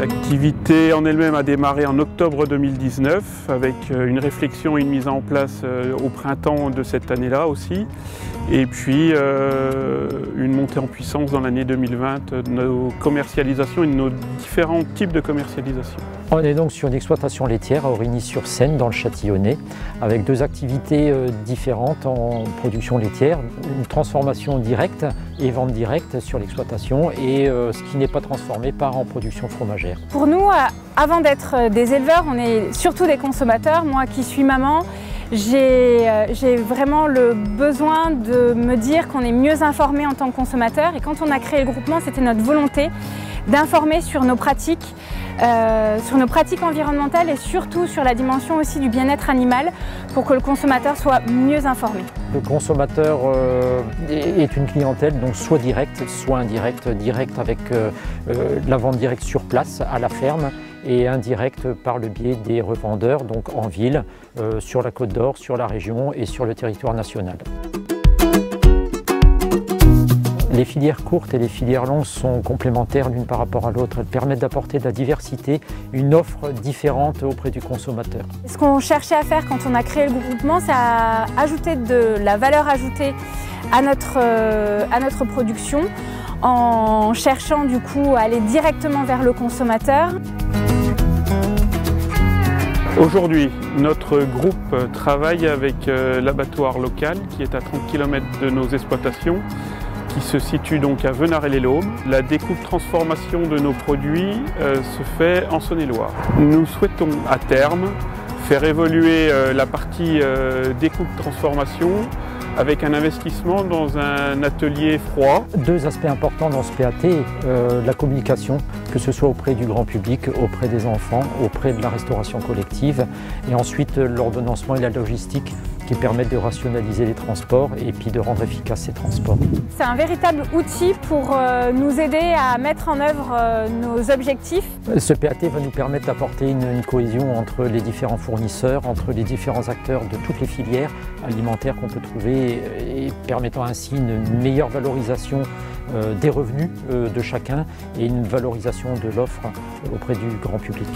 L'activité en elle-même a démarré en octobre 2019 avec une réflexion et une mise en place au printemps de cette année-là aussi. Et puis une montée en puissance dans l'année 2020 de nos commercialisations et de nos différents types de commercialisation. On est donc sur une exploitation laitière à Origny-sur-Seine dans le Châtillonnais avec deux activités différentes en production laitière, une transformation directe et vente directe sur l'exploitation et ce qui n'est pas transformé part en production fromagère. Pour nous, avant d'être des éleveurs, on est surtout des consommateurs. Moi qui suis maman, j'ai vraiment le besoin de me dire qu'on est mieux informé en tant que consommateur et quand on a créé le groupement, c'était notre volonté d'informer sur nos pratiques environnementales et surtout sur la dimension aussi du bien-être animal pour que le consommateur soit mieux informé. Le consommateur est une clientèle donc soit directe, soit indirecte. Directe avec la vente directe sur place à la ferme et indirect par le biais des revendeurs donc en ville, sur la Côte d'Or, sur la région et sur le territoire national. Les filières courtes et les filières longues sont complémentaires l'une par rapport à l'autre. Elles permettent d'apporter de la diversité, une offre différente auprès du consommateur. Ce qu'on cherchait à faire quand on a créé le groupement, c'est à ajouter de la valeur ajoutée à notre production en cherchant du coup à aller directement vers le consommateur. Aujourd'hui, notre groupe travaille avec l'abattoir local qui est à 30 km de nos exploitations, qui se situe donc à Venarey-les-Laumes. La découpe-transformation de nos produits se fait en Saône-et-Loire. Nous souhaitons à terme faire évoluer la partie découpe-transformation avec un investissement dans un atelier froid. Deux aspects importants dans ce PAT, la communication, que ce soit auprès du grand public, auprès des enfants, auprès de la restauration collective, et ensuite l'ordonnancement et la logistique qui permettent de rationaliser les transports et puis de rendre efficaces ces transports. C'est un véritable outil pour nous aider à mettre en œuvre nos objectifs. Ce PAT va nous permettre d'apporter une cohésion entre les différents fournisseurs, entre les différents acteurs de toutes les filières alimentaires qu'on peut trouver et permettant ainsi une meilleure valorisation des revenus de chacun et une valorisation de l'offre auprès du grand public.